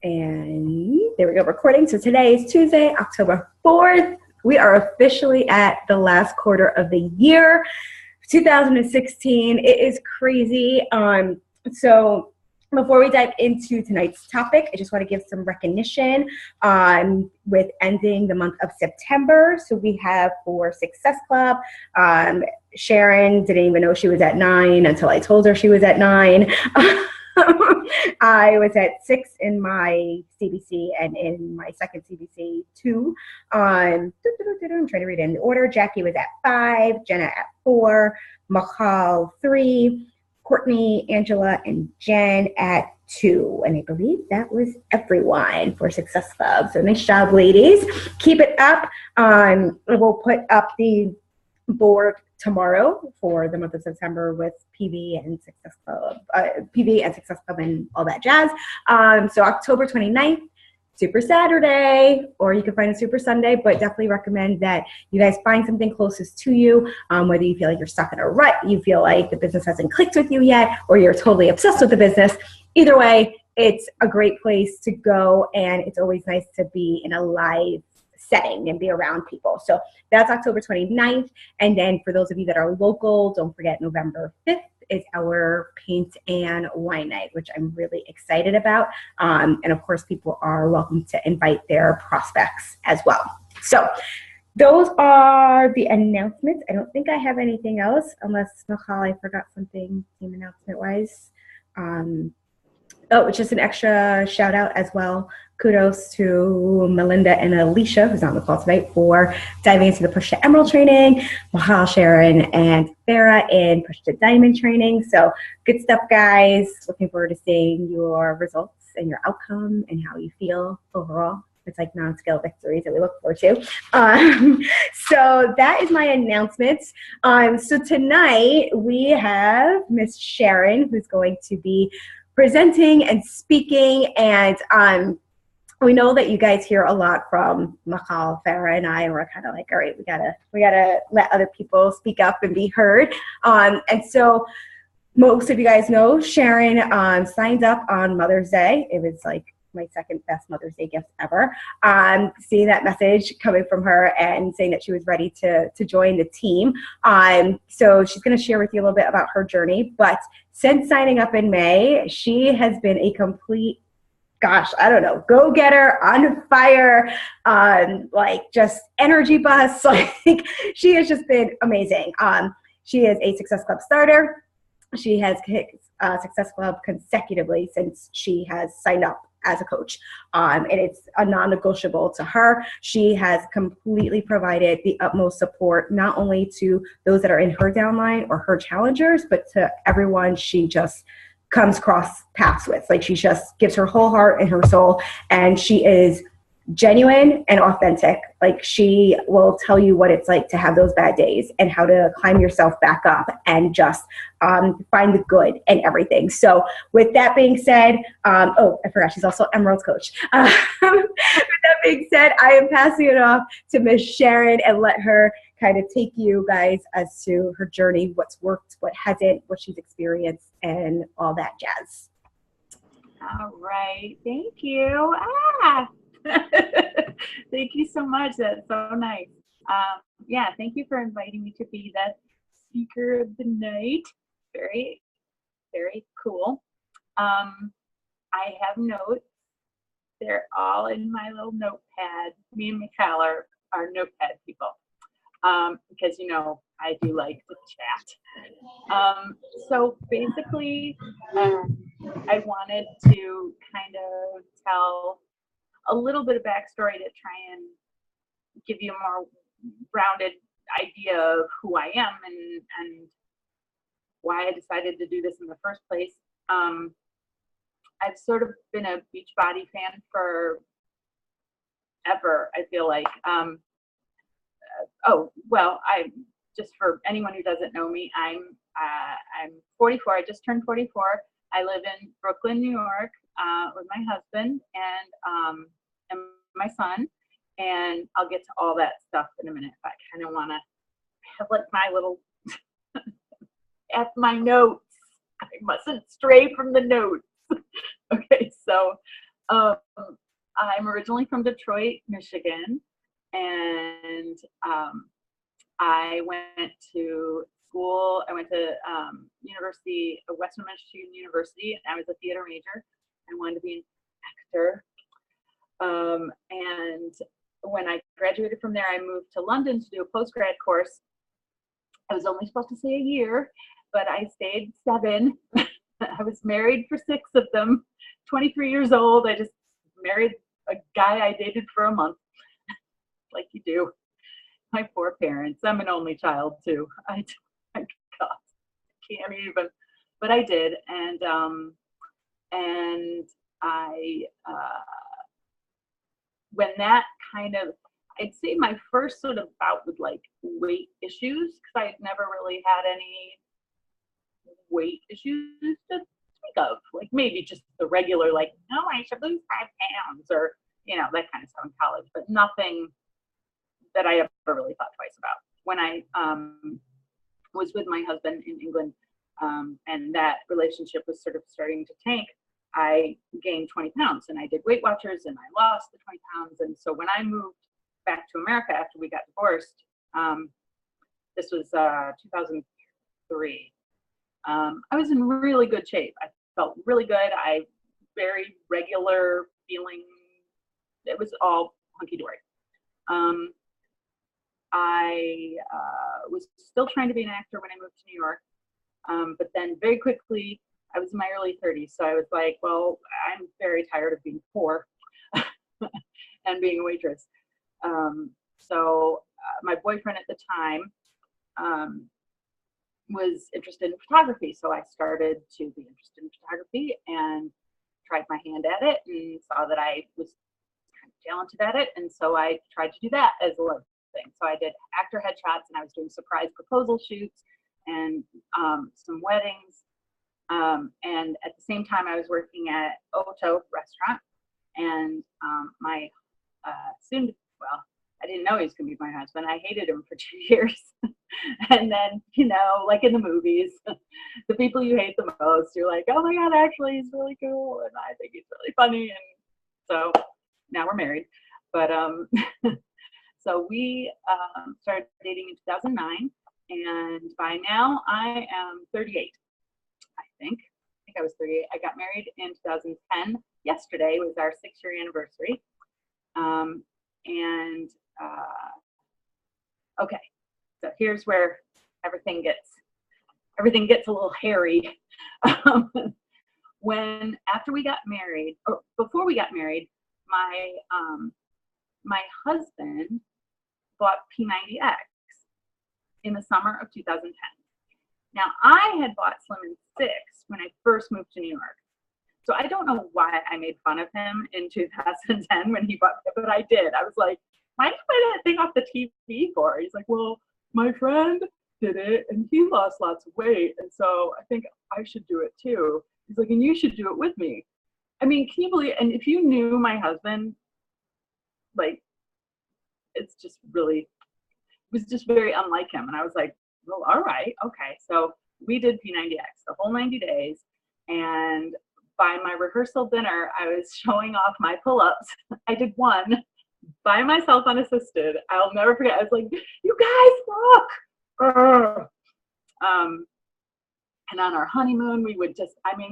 And there we go, recording. So today is Tuesday, October 4th. We are officially at the last quarter of the year, 2016. It is crazy. So before we dive into tonight's topic, I just want to give some recognition with ending the month of September. So we have for Success Club, Sharon didn't even know she was at 9 until I told her she was at 9. I was at 6 in my CBC and in my second CBC 2. I'm trying to read it in the order. Jackie was at 5, Jenna at 4, Michal 3, Courtney, Angela, and Jen at 2. And I believe that was everyone for Success Club. So nice job, ladies. Keep it up. We'll put up the board tomorrow for the month of September with PV and Success Club, and all that jazz. So October 29th, Super Saturday, or you can find a Super Sunday, but definitely recommend that you guys find something closest to you, whether you feel like you're stuck in a rut, you feel like the business hasn't clicked with you yet, or you're totally obsessed with the business. Either way, it's a great place to go, and it's always nice to be in a live setting and be around people. So that's October 29th. And then for those of you that are local, don't forget November 5th is our paint and wine night, which I'm really excited about. And of course, people are welcome to invite their prospects as well. So those are the announcements. I don't think I have anything else, unless, Michal, I forgot something team announcement-wise. Just an extra shout out as well. Kudos to Melinda and Alicia, who's on the call tonight, for diving into the Push to Emerald training, Michal, Sharon, and Farah in Push to Diamond training. So good stuff, guys. Looking forward to seeing your results and your outcome and how you feel overall. It's like non-scale victories that we look forward to. So that is my announcements. So tonight we have Miss Sharon, who's going to be presenting and speaking, and we know that you guys hear a lot from Michal, Farah, and I, and we're kind of like, all right, we gotta let other people speak up and be heard. And so most of you guys know Sharon signed up on Mother's Day. It was like my second best Mother's Day gift ever. Seeing that message coming from her and saying that she was ready to join the team. So she's going to share with you a little bit about her journey. But since signing up in May, she has been a complete, go-getter, on fire, like just energy bus. Like she has just been amazing. She is a Success Club starter. She has hit Success Club consecutively since she has signed up as a coach. And it's a non-negotiable to her. She has completely provided the utmost support, not only to those that are in her downline or her challengers, but to everyone she just comes cross paths with. Like she just gives her whole heart and her soul, and she is genuine and authentic. Like she will tell you what it's like to have those bad days and how to climb yourself back up and just find the good in everything. So with that being said, I forgot she's also Emerald's coach. With that being said, I am passing it off to Miss Sharon and let her kind of take you guys as to her journey, what's worked, what hasn't, what she's experienced, and all that jazz. All right, thank you. Thank you so much. That's so nice. Thank you for inviting me to be the speaker of the night. Very, very cool. I have notes. They're all in my little notepad. Me and Michal are notepad people. Because I do like to chat. So basically, I wanted to kind of tell a little bit of backstory to try and give you a more rounded idea of who I am and why I decided to do this in the first place. I've sort of been a Beachbody fan for ever, I feel like. I just, for anyone who doesn't know me, I'm 44. I just turned 44. I live in Brooklyn, New York, with my husband and my son, and I'll get to all that stuff in a minute. I kind of want to have like my little F my notes. I mustn't stray from the notes. Okay, so Um, I'm originally from Detroit, Michigan, and I went to school. I went to University of Western Michigan University, and I was a theater major. I wanted to be an actor. And when I graduated from there, I moved to London to do a postgrad course. I was only supposed to stay a year, but I stayed 7. I was married for 6 of them. 23 years old. I just married a guy I dated for a month, like you do. My poor parents. I'm an only child too. I God, can't even. But I did, and I when that kind of, I'd say my first sort of bout with like weight issues, because I'd never really had any weight issues to speak of, like maybe just the regular, like, no, I should lose 5 pounds, or that kind of stuff in college, but nothing that I ever really thought twice about. When I was with my husband in England, and that relationship was sort of starting to tank, I gained 20 pounds, and I did Weight Watchers, and I lost the 20 pounds. And so when I moved back to America after we got divorced, this was 2003, I was in really good shape. I felt really good. I very regular feeling. It was all hunky-dory. I was still trying to be an actor when I moved to New York, but then very quickly, I was in my early 30s, so I was like, well, I'm very tired of being poor and being a waitress. So my boyfriend at the time was interested in photography, so I started to be interested in photography and tried my hand at it and saw that I was kind of talented at it, and so I tried to do that as a love thing. So I did actor headshots, and I was doing surprise proposal shoots and some weddings. And at the same time, I was working at Oto restaurant, and my well, I didn't know he was going to be my husband. I hated him for 2 years. And then, like in the movies, the people you hate the most, you're like, oh my God, actually, he's really cool, and I think he's really funny. And so now we're married. But so we started dating in 2009, and by now I am 38. I think I was 38. I got married in 2010. Yesterday was our 6-year anniversary. Okay, so here's where everything gets a little hairy. After we got married, or before we got married, my husband bought P90X in the summer of 2010. Now, I had bought Slim and 6 when I first moved to New York. So I don't know why I made fun of him in 2010 when he bought it, but I did. I was like, why did you buy that thing off the TV for? He's like, well, my friend did it, and he lost lots of weight, and so I think I should do it too. He's like, and you should do it with me. I mean, can you believe, and if you knew my husband, like, it was just very unlike him. And I was like, well, all right, okay. So we did P90X the whole 90 days. And by my rehearsal dinner, I was showing off my pull-ups. I did one by myself unassisted. I'll never forget. I was like, you guys, look. And on our honeymoon, we would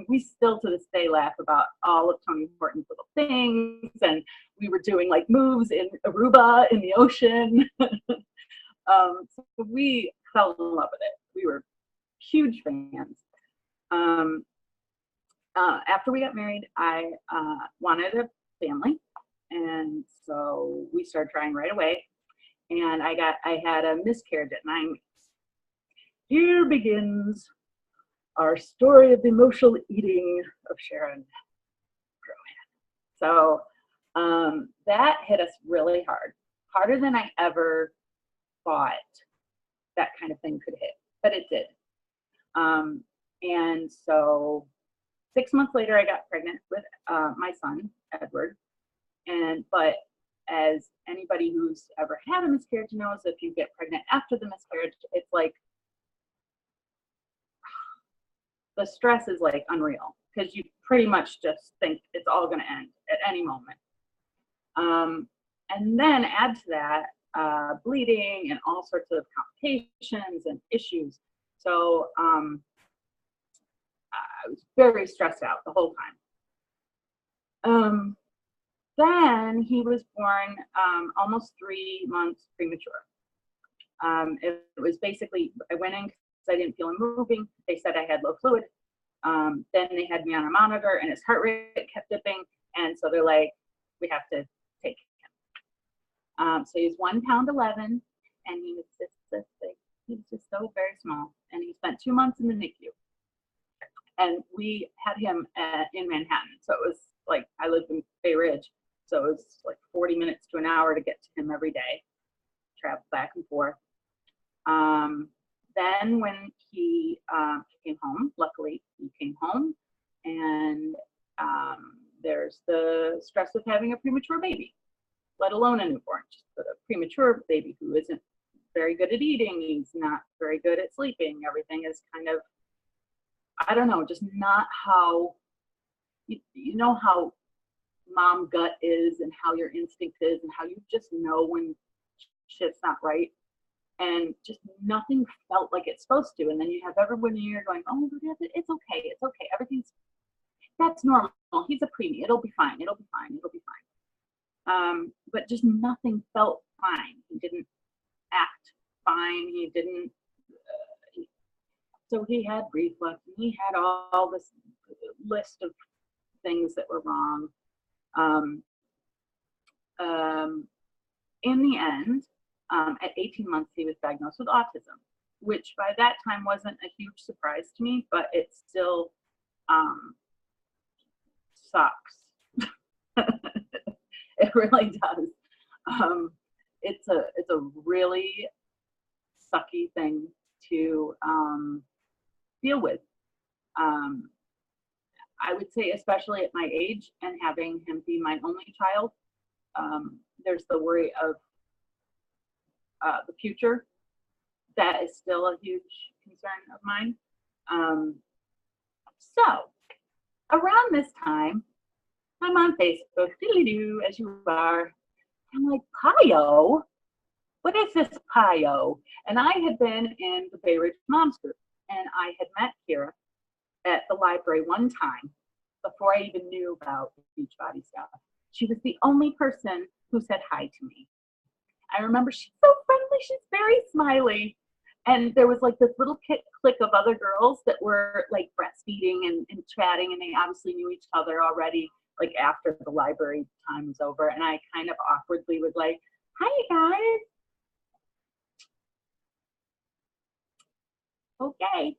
we still to this day laugh about all of Tony Horton's little things. And we were doing like moves in Aruba in the ocean. So we fell in love with it. We were huge fans. After we got married, I wanted a family. And so we started trying right away. And I had a miscarriage at 9 weeks. Here begins our story of the emotional eating of Sharon, Drohan. So that hit us really hard, harder than I ever thought that kind of thing could hit, but it did. And so 6 months later, I got pregnant with my son, Edward. But as anybody who's ever had a miscarriage knows, if you get pregnant after the miscarriage, it's like, the stress is like unreal, because you pretty much just think it's all going to end at any moment. And then add to that bleeding and all sorts of complications and issues. So I was very stressed out the whole time. Then he was born almost 3 months premature. It was basically, I went in because I didn't feel him moving. They said I had low fluid. Then they had me on a monitor and his heart rate kept dipping. And so they're like, we have to take him. So he was 1 pound 11 and he was just this big. He was just so very small. And he spent 2 months in the NICU. And we had him in Manhattan. So it was like, I lived in Bay Ridge. So it was like 40 minutes to an hour to get to him every day, travel back and forth. Then when he came home, luckily he came home, and there's the stress of having a premature baby, let alone a newborn. Just a premature baby who isn't very good at eating, he's not very good at sleeping. Everything is kind of, I don't know, just not how, you know how mom gut is and how your instinct is and how you just know when shit's not right. And just nothing felt like it's supposed to. And then you have everyone in here going, oh, it's okay. It's okay. That's normal. He's a preemie. It'll be fine. It'll be fine. It'll be fine. But just nothing felt fine. He didn't act fine. He didn't. So he had reflux and he had all this list of things that were wrong. In the end, at 18 months, he was diagnosed with autism, which by that time wasn't a huge surprise to me, but it still sucks. It really does. It's a really sucky thing to deal with. I would say, especially at my age and having him be my only child, there's the worry of the future. That is still a huge concern of mine. So around this time, I'm on Facebook, as you are. I'm like, Pio? What is this Pio? And I had been in the Bay Ridge Moms group, and I had met Kira at the library one time before I even knew about Beachbody stuff. She was the only person who said hi to me. I remember she's so friendly, she's very smiley. And there was like this little clique of other girls that were like breastfeeding and chatting, and they obviously knew each other already, like after the library time was over. And I kind of awkwardly was like, hi, you guys. Okay,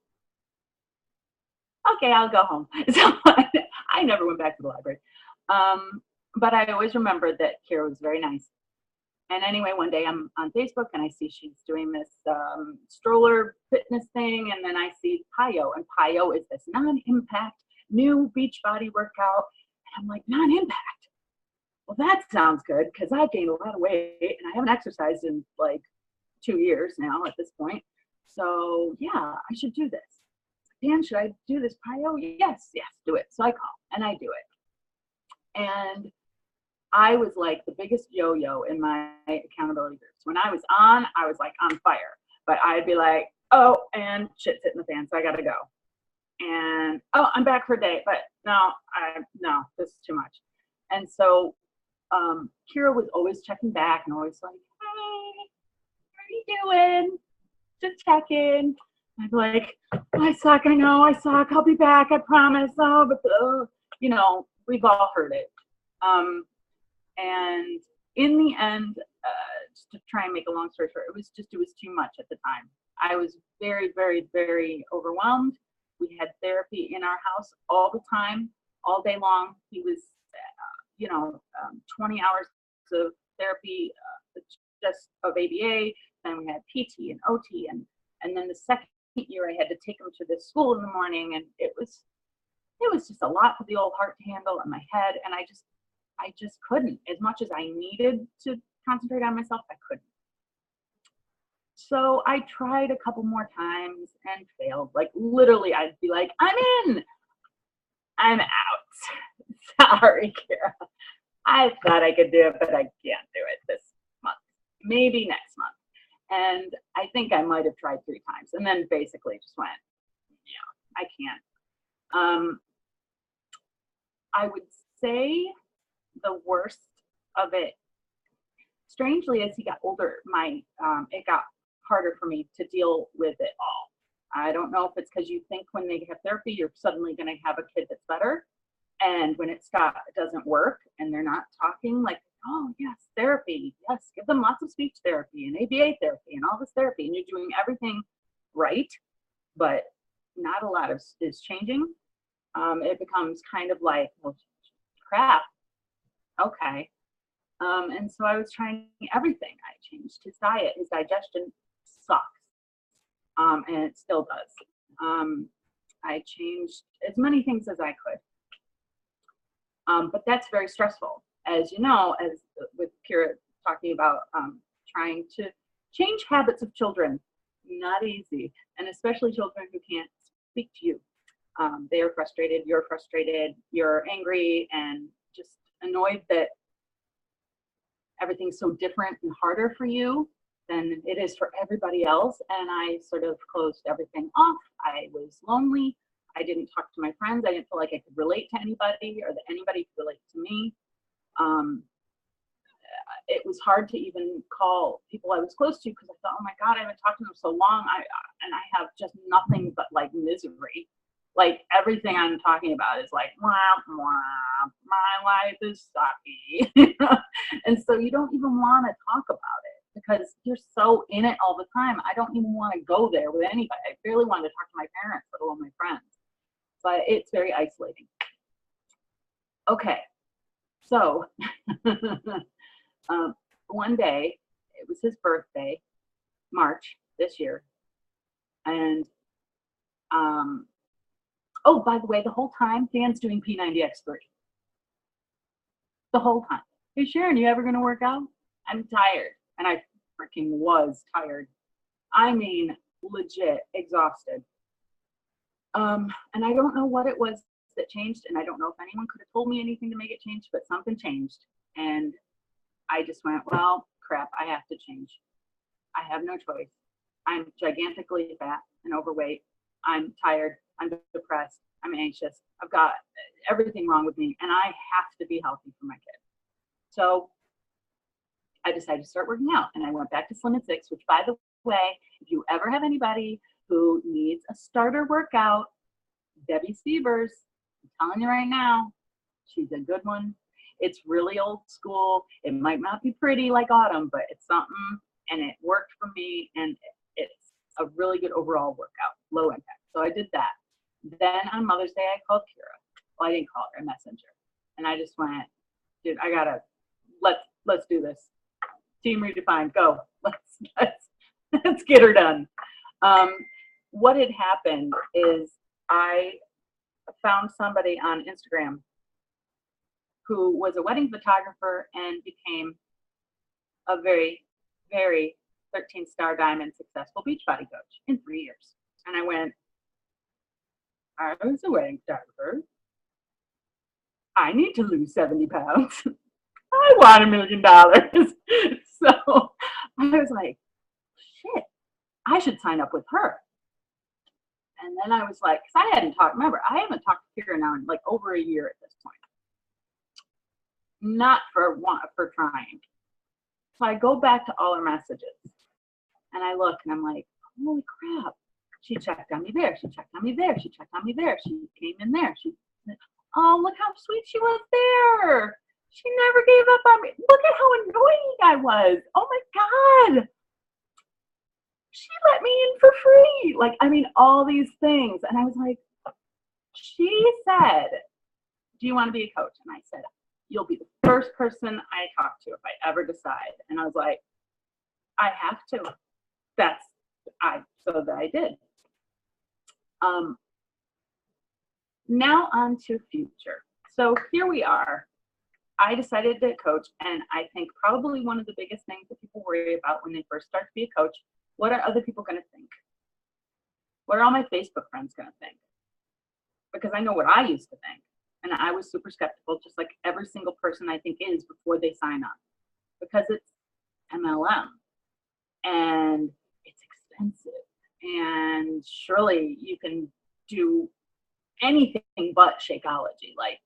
I'll go home. So I never went back to the library. But I always remembered that Kira was very nice. And anyway, one day I'm on Facebook and I see she's doing this stroller fitness thing. And then I see Pio, and Pio is this non-impact new Beachbody workout. And I'm like, non-impact? Well, that sounds good, because I gained a lot of weight and I haven't exercised in like 2 years now at this point. So yeah, I should do this. Dan, should I do this, Pio? Yes, do it. So I call and I do it. And I was like the biggest yo-yo in my accountability groups. When I was like on fire. But I'd be like, oh, and shit's hitting the fan, so I gotta go. And oh, I'm back for a day, but no, this is too much. And so Kira was always checking back and always like, hey, how are you doing? Just checking. I'd be like, I suck, I know, I suck, I'll be back, I promise. Oh, but you know, we've all heard it. And in the end, just to try and make a long story short, it was too much at the time. I was very, very, very overwhelmed. We had therapy in our house all the time, all day long. He was, 20 hours of therapy, just of ABA. Then we had PT and OT, and then the second year I had to take him to this school in the morning, and it was just a lot for the old heart to handle in my head, and I just couldn't. As much as I needed to concentrate on myself, I couldn't. So I tried a couple more times and failed. Like literally, I'd be like, I'm in, I'm out. Sorry, Kira. I thought I could do it, but I can't do it this month. Maybe next month. And I think I might have tried 3 times and then basically just went, yeah, I can't. I would say the worst of it, strangely, as he got older, it got harder for me to deal with it all. I don't know if it's because you think when they have therapy, you're suddenly going to have a kid that's better. And when it doesn't work and they're not talking, like, oh, yes, therapy. Yes, give them lots of speech therapy and ABA therapy and all this therapy. And you're doing everything right, but not a lot is changing. It becomes kind of like, well, crap. Okay. And so I was trying everything. I changed his diet. His digestion sucks. And it still does. I changed as many things as I could. But that's very stressful. As you know, as with Kira talking about trying to change habits of children, not easy. And especially children who can't speak to you. They are frustrated, you're angry, and just annoyed that everything's so different and harder for you than it is for everybody else. And I sort of closed everything off. I was lonely. I didn't talk to my friends. I didn't feel like I could relate to anybody or that anybody could relate to me. It was hard to even call people I was close to because I thought, oh my God, I haven't talked to them so long. And I have just nothing but like misery. Like everything I'm talking about is like, wah, wah, my life is sucky. And so you don't even want to talk about it because you're so in it all the time. I don't even want to go there with anybody. I barely wanted to talk to my parents, let alone my friends. But it's very isolating. Okay, so one day, it was his birthday, March this year, and oh, by the way, the whole time, Dan's doing P90X3. The whole time. Hey, Sharon, you ever going to work out? I'm tired. And I freaking was tired. I mean, legit exhausted. And I don't know what it was that changed, and I don't know if anyone could have told me anything to make it change, but something changed. And I just went, well, crap, I have to change. I have no choice. I'm gigantically fat and overweight. I'm tired. I'm depressed. I'm anxious. I've got everything wrong with me, and I have to be healthy for my kid. So I decided to start working out, and I went back to Slim and Six, which, by the way, if you ever have anybody who needs a starter workout, Debbie Sievers, I'm telling you right now, she's a good one. It's really old school. It might not be pretty like Autumn, but it's something, and it worked for me, and it's a really good overall workout, low impact. So I did that. Then on Mother's Day, I called Kira. Well, I didn't call her, I messenger. And I just went, dude, let's do this. Team ReDefine, go. Let's get her done. What had happened is I found somebody on Instagram who was a wedding photographer and became a very, very 13-star diamond successful Beachbody coach in 3 years. And I went, I was a wedding photographer. I need to lose 70 pounds. I want $1 million. So I was like, shit, I should sign up with her. And then I was like, because I hadn't talked, remember, I haven't talked to Kira now in like over a year at this point. Not for trying. So I go back to all her messages and I look and I'm like, holy crap. She checked on me there. She checked on me there. She checked on me there. She came in there. Oh, look how sweet she was there. She never gave up on me. Look at how annoying I was. Oh my God. She let me in for free. Like, I mean, all these things. And I was like, she said, do you want to be a coach? And I said, you'll be the first person I talk to if I ever decide. And I was like, I have to. So that I did. Now on to future. So here we are. I decided to coach, and I think probably one of the biggest things that people worry about when they first start to be a coach, what are other people going to think? What are all my Facebook friends going to think? Because I know what I used to think, And I was super skeptical, just like every single person I think is before they sign up, because it's MLM and it's expensive. And surely you can do anything but Shakeology. Like,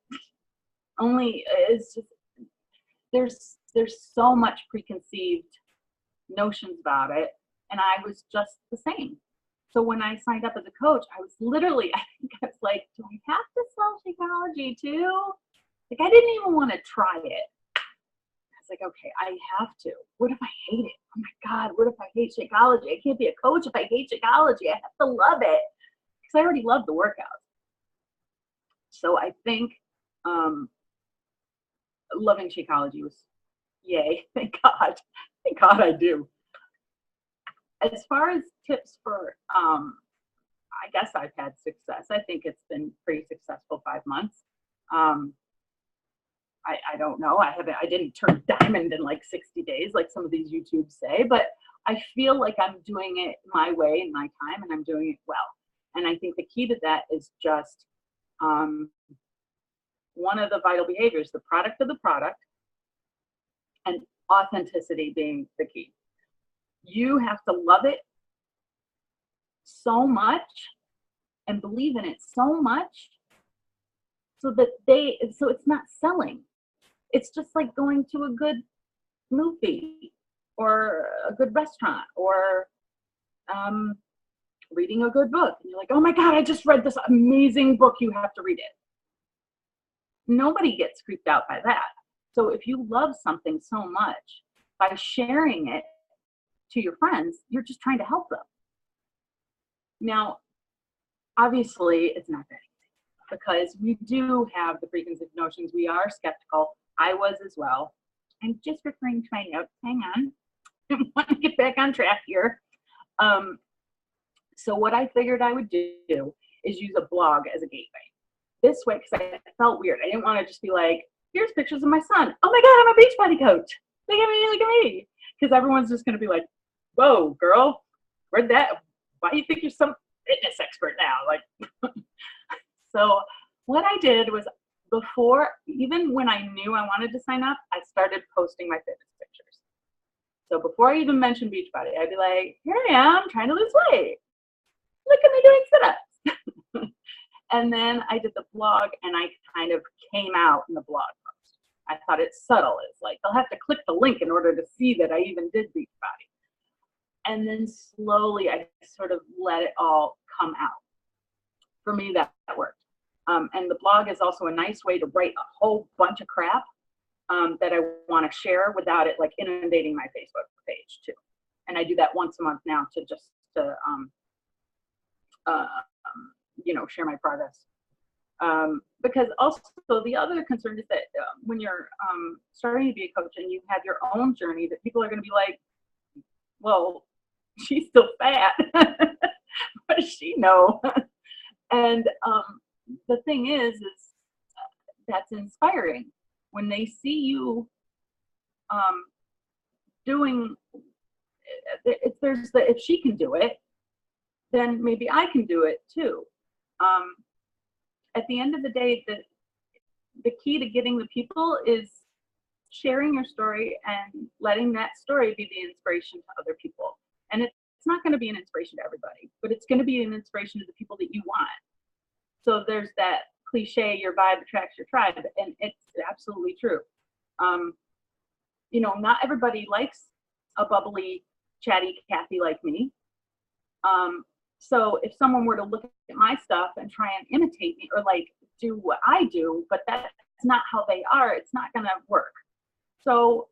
only it's just, there's so much preconceived notions about it, and I was just the same. So when I signed up as a coach, I was literally, I think I was like, do I have to sell Shakeology too? Like, I didn't even want to try it. I was like, okay, I have to. What if I hate it? Oh my God, what if I hate Shakeology? I can't be a coach if I hate Shakeology. I have to love it, because I already love the workouts. So I think loving Shakeology was yay. Thank God. Thank God I do. As far as tips for, I guess I've had success. I think it's been pretty successful 5 months. I don't know. I didn't turn diamond in like 60 days, like some of these YouTubes say, but I feel like I'm doing it my way in my time, and I'm doing it well. And I think the key to that is just one of the vital behaviors, the product of the product, and authenticity being the key. You have to love it so much and believe in it so much so it's not selling. It's just like going to a good movie or a good restaurant or reading a good book. And you're like, oh my God, I just read this amazing book. You have to read it. Nobody gets creeped out by that. So if you love something so much, by sharing it to your friends, you're just trying to help them. Now, obviously, it's not that easy, because we do have the preconceived notions. We are skeptical. I was as well. I'm just referring to my notes. Hang on. I want to get back on track here. So what I figured I would do is use a blog as a gateway. This way, because I felt weird. I didn't want to just be like, here's pictures of my son. Oh my God, I'm a Beachbody coach. Look at me, look at me. Because everyone's just going to be like, whoa, girl, where'd that? Why do you think you're some fitness expert now? Like, so what I did was, before, even when I knew I wanted to sign up, I started posting my fitness pictures. So before I even mentioned Beachbody, I'd be like, here I am trying to lose weight. Look at me doing sit-ups. And then I did the blog, and I kind of came out in the blog post. I thought it's subtle. It's like they'll have to click the link in order to see that I even did Beachbody. And then slowly I sort of let it all come out. For me, that worked. And the blog is also a nice way to write a whole bunch of crap that I want to share without it like inundating my Facebook page too. And I do that once a month now to just to share my progress. Because also the other concern is that when you're starting to be a coach and you have your own journey, that people are going to be like, well, she's still fat. What does she know? And the thing is that's inspiring when they see you doing. If she can do it, then maybe I can do it too. At the end of the day, the key to getting the people is sharing your story and letting that story be the inspiration to other people. And it's not going to be an inspiration to everybody, but it's going to be an inspiration to the people that you want. So there's that cliche, your vibe attracts your tribe, and it's absolutely true. Not everybody likes a bubbly, chatty Kathy like me. So if someone were to look at my stuff and try and imitate me or like do what I do, but that's not how they are, it's not going to work. So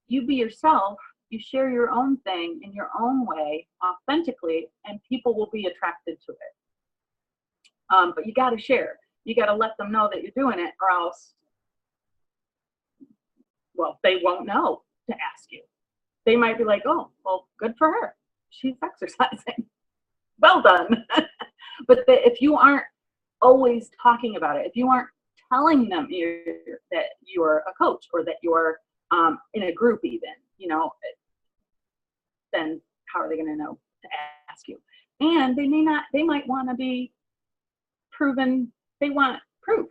you be yourself, you share your own thing in your own way, authentically, and people will be attracted to it. But you got to share. You got to let them know that you're doing it, or else, well, they won't know to ask you. They might be like, oh, well, good for her. She's exercising. Well done. But if you aren't always talking about it, if you aren't telling them that you're a coach or that you're in a group even, then how are they going to know to ask you? And they might want to be proven, they want proof.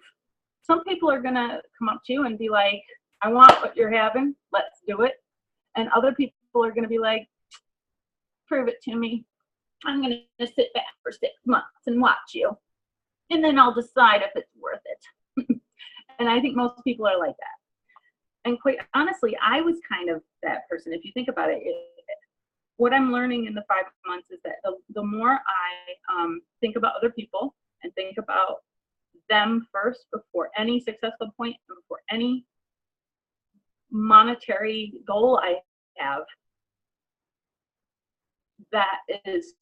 some people are going to come up to you and be like, I want what you're having. Let's do it. And other people are going to be like, prove it to me. I'm going to sit back for 6 months and watch you. And then I'll decide if it's worth it. And I think most people are like that. And quite honestly, I was kind of that person. If you think about it, what I'm learning in the 5 months is that the more I think about other people and think about them first before any successful point and before any monetary goal I have, that is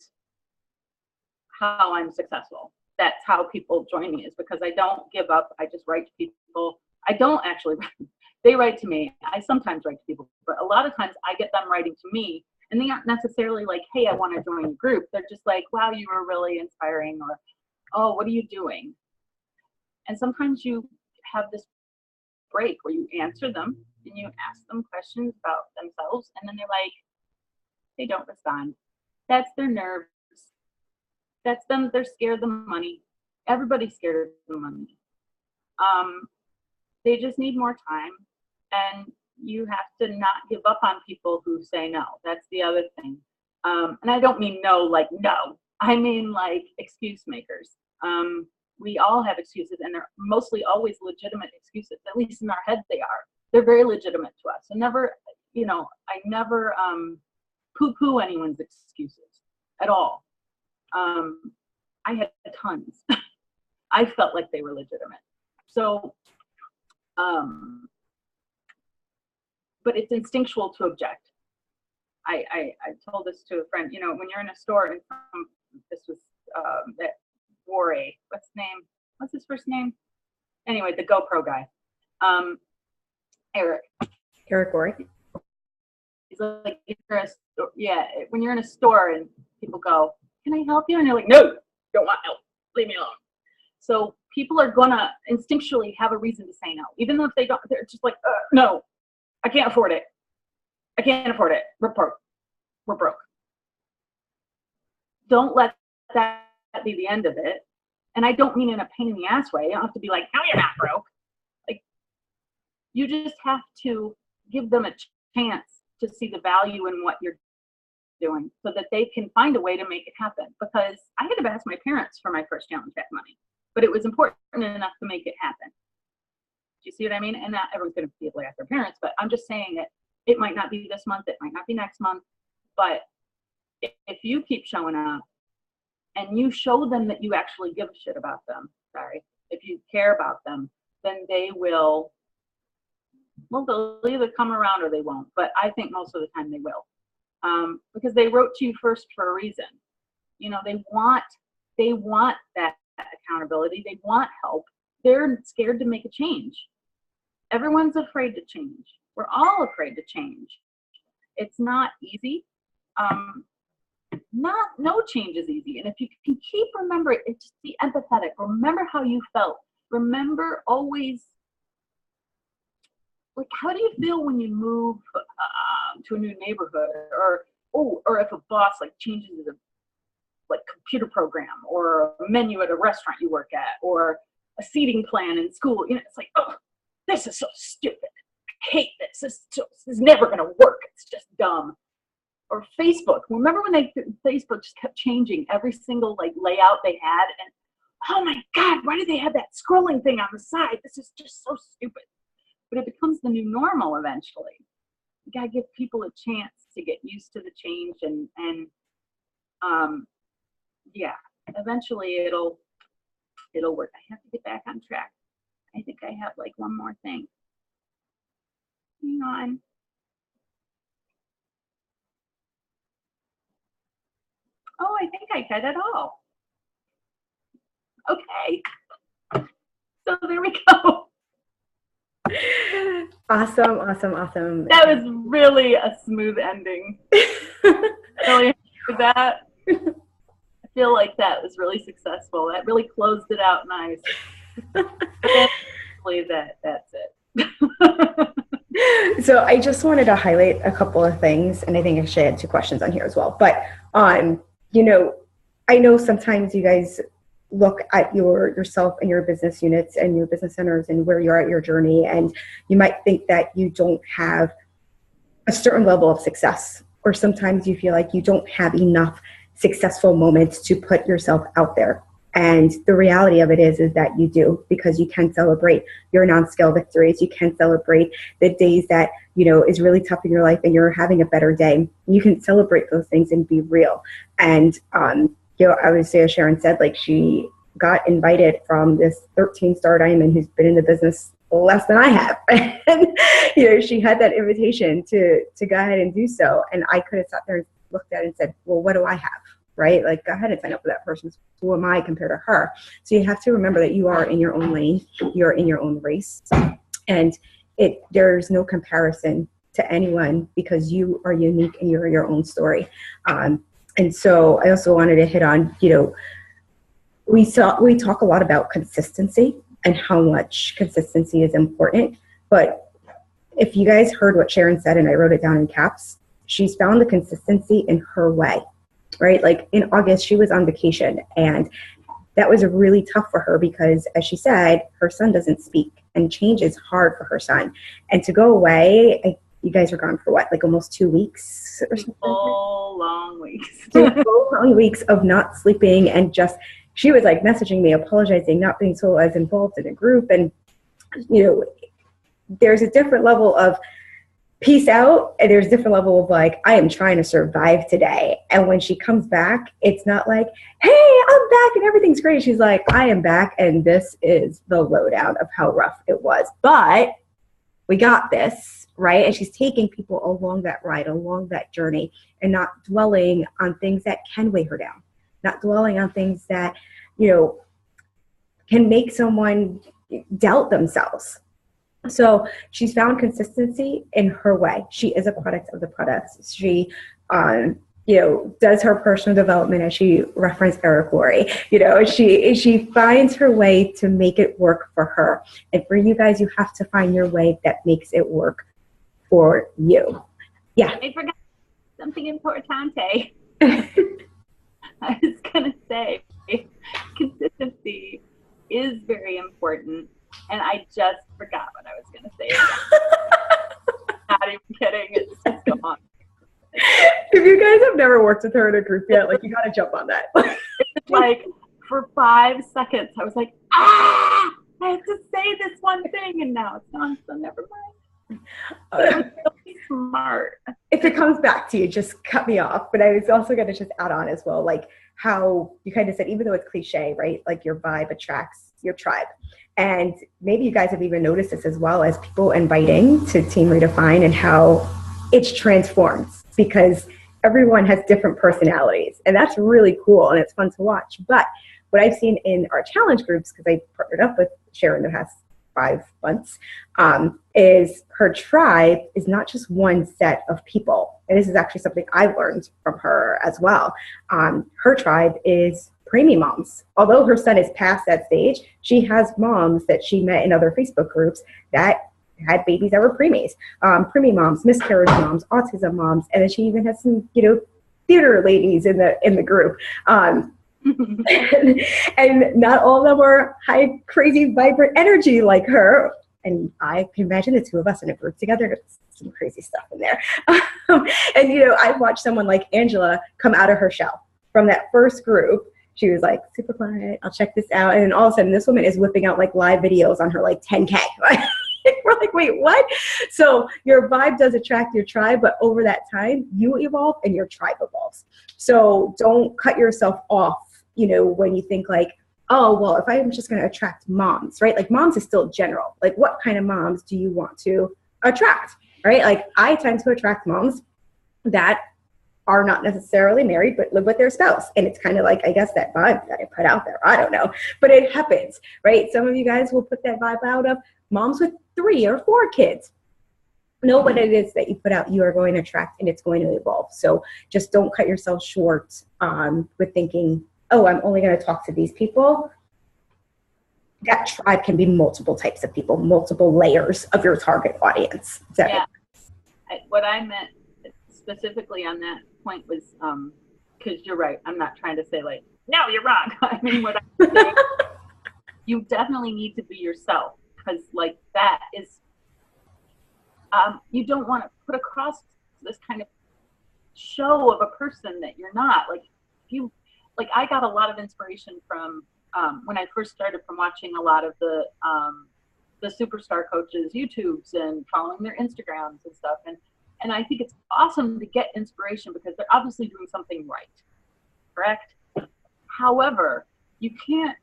how I'm successful. That's how people join me, is because I don't give up. I just write to people. I don't actually, they write to me. I sometimes write to people, but a lot of times I get them writing to me, and they aren't necessarily like, hey, I want to join the group. They're just like, wow, you were really inspiring, or, oh, what are you doing? And sometimes you have this break where you answer them and you ask them questions about themselves, and then they're like, they don't respond. That's their nerves. That's them. They're scared of the money. Everybody's scared of the money. They just need more time, and you have to not give up on people who say no. That's the other thing. And I don't mean no like no. I mean like excuse makers. We all have excuses, and they're mostly always legitimate excuses. At least in our heads they are. They're very legitimate to us. And never, I never poo-poo anyone's excuses at all. I had tons. I felt like they were legitimate. So, but it's instinctual to object. I told this to a friend, when you're in a store, and this was that Wore, what's his name? What's his first name? Anyway, the GoPro guy. Eric Wore. He's like, when you're in a store and people go, can I help you? And you're like, no, don't want help. Leave me alone. So people are gonna instinctually have a reason to say no, even though if they don't, they're just like, no, I can't afford it. I can't afford it. We're broke. We're broke. Don't let that be the end of it. And I don't mean in a pain in the ass way. You don't have to be like, no, you're not broke. Like, you just have to give them a chance to see the value in what you're doing, so that they can find a way to make it happen. Because I had to ask my parents for my first challenge back money, but it was important enough to make it happen. Do you see what I mean? And not everyone's going to be able to ask their parents, but I'm just saying that it might not be this month, it might not be next month, but if you keep showing up and you show them that you actually give a shit about them, if you care about them, then they will, well, they'll either come around or they won't, but I think most of the time they will. Because they wrote to you first for a reason. They want that accountability. They want help. They're scared to make a change. Everyone's afraid to change. We're all afraid to change. It's not easy. No change is easy. And if you can keep remembering, just be empathetic. Remember how you felt. Remember always, like, how do you feel when you move to a new neighborhood, or if a boss like changes the computer program, or a menu at a restaurant you work at, or a seating plan in school? It's like, oh, this is so stupid. I hate this. This is never gonna work. It's just dumb. Or Facebook. Remember when Facebook just kept changing every single layout they had, and oh my God, why do they have that scrolling thing on the side? This is just so stupid. But it becomes the new normal eventually. You gotta give people a chance to get used to the change, and eventually it'll work. I have to get back on track. I think I have one more thing. Hang on. Oh, I think I said it all. Okay. So there we go. Awesome. That was really a smooth ending. Really with that. I feel like that was really successful. That really closed it out nice. That's it. So I just wanted to highlight a couple of things, and I think I should add 2 questions on here as well. But I know sometimes you guys look at yourself and your business units and your business centers and where you're at your journey. And you might think that you don't have a certain level of success, or sometimes you feel like you don't have enough successful moments to put yourself out there. And the reality of it is that you do, because you can celebrate your non-scale victories. You can celebrate the days that, is really tough in your life and you're having a better day. You can celebrate those things and be real. And, I would say, as Sharon said, like, she got invited from this 13-star diamond who's been in the business less than I have. And, she had that invitation to go ahead and do so. And I could have sat there and looked at it and said, well, what do I have? Right? Like, go ahead and sign up for that person. Who am I compared to her? So you have to remember that you are in your own lane. You're in your own race. And there's no comparison to anyone, because you are unique and you're your own story. And so I also wanted to hit on, we talk a lot about consistency and how much consistency is important. But if you guys heard what Sharon said, and I wrote it down in caps, she's found the consistency in her way. Right? Like, in August, she was on vacation, and that was really tough for her because, as she said, her son doesn't speak, and change is hard for her son. And to go away, you guys were gone for what, like almost 2 weeks or something? Full long weeks. 2 full long weeks of not sleeping, and just, she was like messaging me, apologizing, not being so as involved in a group. And, there's a different level of peace out, and there's a different level of like, I am trying to survive today. And when she comes back, it's not like, hey, I'm back and everything's great. She's like, I am back, and this is the lowdown of how rough it was, but we got this, right? And she's taking people along that ride, along that journey, and not dwelling on things that can weigh her down, not dwelling on things that, can make someone doubt themselves. So she's found consistency in her way. She is a product of the products. She, does her personal development, as she referenced Eric Worre. She finds her way to make it work for her. And for you guys, you have to find your way that makes it work for you. Yeah. I forgot something importante. I was going to say, consistency is very important. And I just forgot what I was going to say again. Not even kidding. It's just gone. If you guys have never worked with her in a group yet, like, you got to jump on that. It's like, for 5 seconds, I was like, I have to say this one thing, and now it's gone, so never mind. But it was really smart. If it comes back to you, just cut me off. But I was also going to just add on as well, like how you kind of said, even though it's cliche, right? Like, your vibe attracts your tribe. And maybe you guys have even noticed this as well, as people inviting to Team ReDefine, and how it's transformed, because everyone has different personalities, and that's really cool and it's fun to watch. But what I've seen in our challenge groups, because I partnered up with Sharon the past 5 months, is her tribe is not just one set of people. And this is actually something I learned from her as well. Her tribe is preemie moms. Although her son is past that stage, she has moms that she met in other Facebook groups that had babies that were preemies, preemie moms, miscarriage moms, autism moms, and then she even has some, theater ladies in the group. And not all of them were high, crazy, vibrant energy like her. And I can imagine the two of us in a group together, it's some crazy stuff in there. And I've watched someone like Angela come out of her shell from that first group. She was like, super quiet, I'll check this out. And then all of a sudden, this woman is whipping out like live videos on her like 10K. We're like, wait, what? So your vibe does attract your tribe, but over that time, you evolve and your tribe evolves. So don't cut yourself off, when you think like, oh, well, if I'm just going to attract moms, right? Like, moms is still general. Like, what kind of moms do you want to attract, right? Like, I tend to attract moms that are not necessarily married, but live with their spouse. And it's kind of like, I guess, that vibe that I put out there. I don't know, but it happens, right? Some of you guys will put that vibe out of moms with 3 or 4 kids. Know what it is that you put out, you are going to attract, and it's going to evolve. So just don't cut yourself short with thinking, oh, I'm only going to talk to these people. That tribe can be multiple types of people, multiple layers of your target audience. Yeah. What I meant specifically on that point was, because you're right, I'm not trying to say like no, you're wrong. I mean, what I'm saying, you definitely need to be yourself, because like that is, you don't want to put across this kind of show of a person that you're not. Like I got a lot of inspiration from when I first started, from watching a lot of the superstar coaches YouTubes and following their Instagrams and stuff, and I think it's awesome to get inspiration because they're obviously doing something right, correct? However, you can't,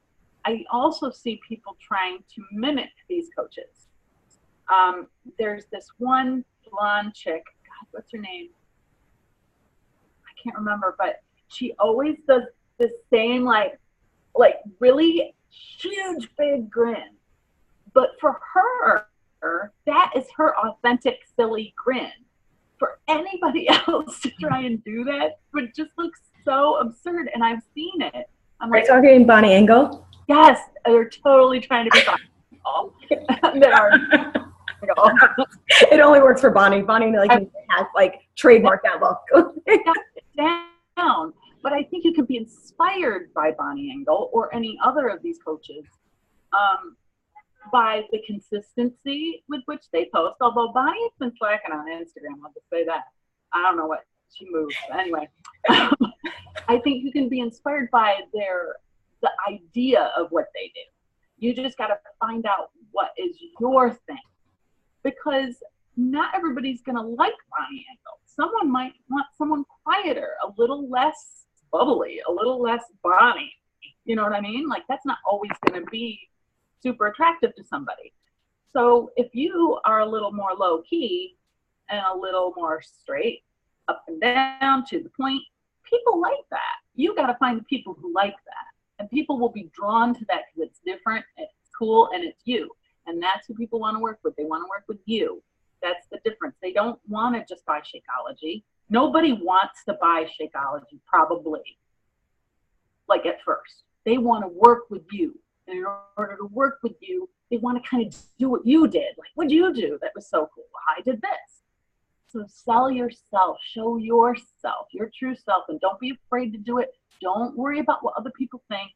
I also see people trying to mimic these coaches. There's this one blonde chick, God, what's her name? I can't remember, but she always does the same, like really huge, big grin. But for her, that is her authentic, silly grin. For anybody else to try and do that would just look so absurd, and I've seen it. I'm like, are you talking Bonnie Engel? Yes, they're totally trying to be Bonnie. They are. It only works for Bonnie. Bonnie has trademarked that look. Down. But I think you can be inspired by Bonnie Engel or any other of these coaches by the consistency with which they post. Although Bonnie's been slacking on Instagram, I'll just say that. I don't know what she moves. But anyway, I think you can be inspired by the idea of what they do. You just got to find out what is your thing, because not everybody's going to like Bonnie Engel. Someone might want someone quieter, a little less bubbly, a little less Bonnie. You know what I mean? Like, that's not always going to be super attractive to somebody. So if you are a little more low key and a little more straight, up and down, to the point, people like that. You got to find the people who like that. And people will be drawn to that because it's different, it's cool, and it's you. And that's who people want to work with. They want to work with you. That's the difference. They don't want to just buy Shakeology. Nobody wants to buy Shakeology, probably, like at first. They want to work with you. And in order to work with you, they want to kind of do what you did. Like, what'd you do? That was so cool. I did this. So sell yourself. Show yourself, your true self, and don't be afraid to do it. Don't worry about what other people think.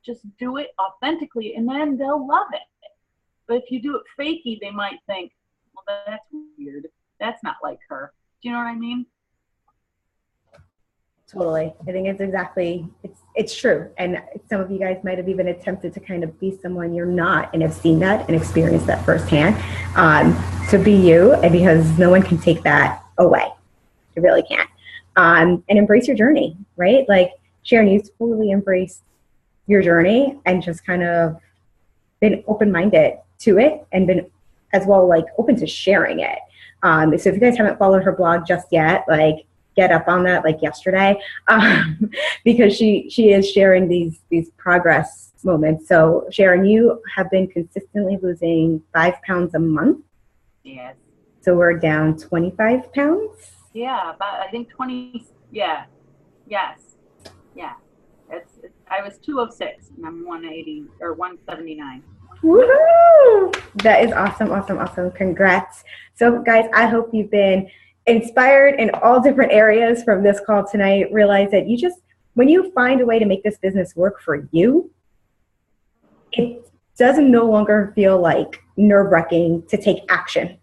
Just do it authentically, and then they'll love it. But if you do it fakey, they might think, well, that's weird. That's not like her. Do you know what I mean? Totally. I think it's true. And some of you guys might have even attempted to kind of be someone you're not, and have seen that and experienced that firsthand. To be you, and because no one can take that away. You really can't. And embrace your journey, right? Like, Sharon, you totally embraced your journey and just kind of been open-minded to it, and been as well open to sharing it. So if you guys haven't followed her blog just yet, get up on that yesterday, because she is sharing these progress moments. So Sharon, you have been consistently losing 5 pounds a month. Yes. So we're down 25 pounds. Yeah, about, I think 20. Yeah. Yes. Yeah. I was 206 and I'm 180 or 179. Woohoo! That is awesome, awesome, awesome. Congrats. So guys, I hope you've been inspired in all different areas from this call tonight. Realize that when you find a way to make this business work for you, it doesn't no longer feel like nerve-wracking to take action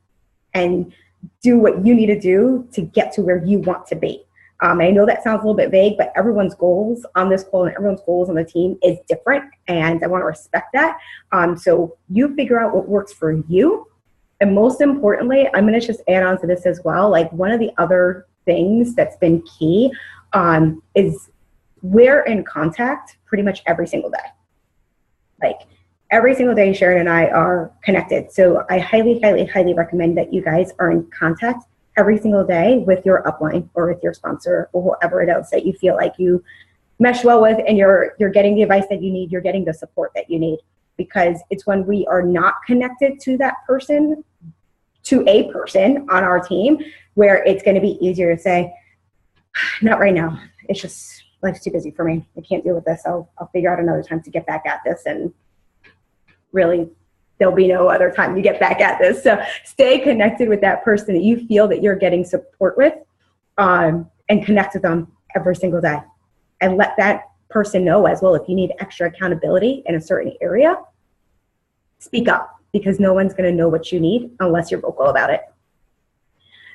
and do what you need to do to get to where you want to be. I know that sounds a little bit vague, but everyone's goals on this call and everyone's goals on the team is different, and I want to respect that. So you figure out what works for you. And most importantly, I'm going to just add on to this as well. One of the other things that's been key is we're in contact pretty much every single day. Every single day, Sharon and I are connected. So I highly, highly, highly recommend that you guys are in contact every single day with your upline or with your sponsor or whoever it is that you feel like you mesh well with, and you're getting the advice that you need, you're getting the support that you need. Because it's when we are not connected to that person, to a person on our team, where it's going to be easier to say, not right now. It's just, life's too busy for me. I can't deal with this. I'll figure out another time to get back at this. And really, there'll be no other time to get back at this. So stay connected with that person that you feel that you're getting support with, and connect with them every single day. And let that person know as well, if you need extra accountability in a certain area, speak up, because no one's going to know what you need unless you're vocal about it.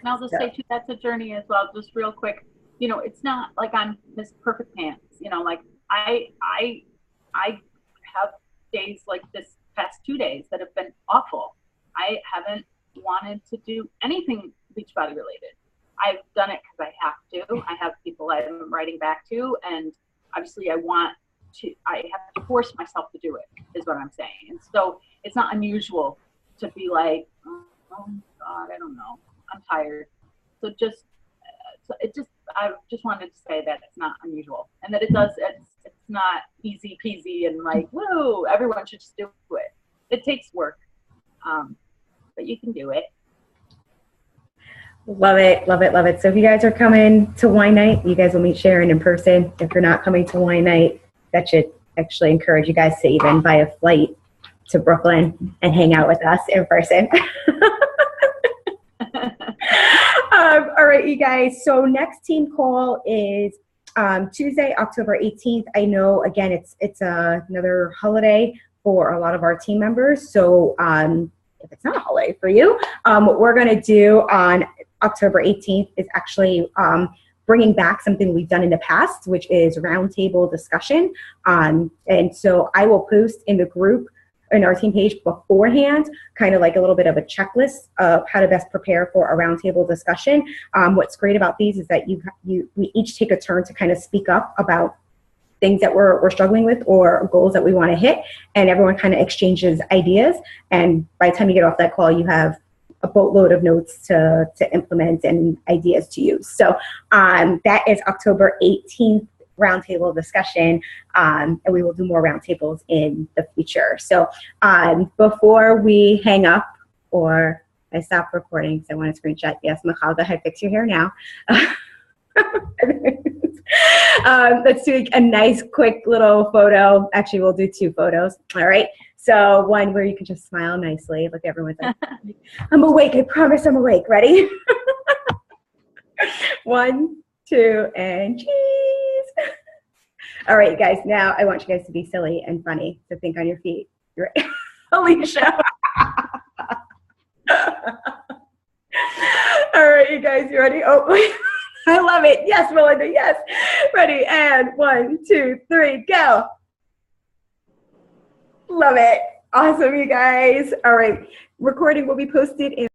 And I'll just say too, that's a journey as well. Just real quick, you know, it's not like I'm Miss Perfect Pants. You know, like I have days like this past 2 days that have been awful. I haven't wanted to do anything Beachbody related. I've done it because I have to. I have people I'm writing back to, and obviously I have to force myself to do it, is what I'm saying. And so it's not unusual to be like, oh God, I don't know, I'm tired. So I just wanted to say that it's not unusual, and that it's not easy peasy and like, woo, everyone should just do it. It takes work, but you can do it. Love it, love it, love it. So if you guys are coming to wine night, you guys will meet Sharon in person. If you're not coming to wine night, that should actually encourage you guys to even buy a flight to Brooklyn and hang out with us in person. All right, you guys. So next team call is Tuesday, October 18th. I know, again, it's another holiday for a lot of our team members. So if it's not a holiday for you, what we're going to do on October 18th is actually bringing back something we've done in the past, which is roundtable discussion. And so I will post in the group, in our team page beforehand, kind of like a little bit of a checklist of how to best prepare for a roundtable discussion. What's great about these is that we each take a turn to kind of speak up about things that we're struggling with or goals that we want to hit, and everyone kind of exchanges ideas. And by the time you get off that call, you have a boatload of notes to implement and ideas to use. So that is October 18th roundtable discussion, and we will do more roundtables in the future. So before we hang up or I stop recording because I want to screenshot. Yes, Michal, go ahead, fix your hair now. Let's do a nice quick little photo. Actually, we'll do 2 photos. All right. So one where you can just smile nicely. Look, everyone's like, I'm awake. I promise I'm awake. Ready? 1, 2, and cheese. All right, you guys. Now I want you guys to be silly and funny. So think on your feet. You're right. Alicia. All right, you guys. You ready? Oh, I love it. Yes, Melinda. Yes. Ready? And 1, 2, 3, go. Love it. Awesome, you guys. All right. Recording will be posted in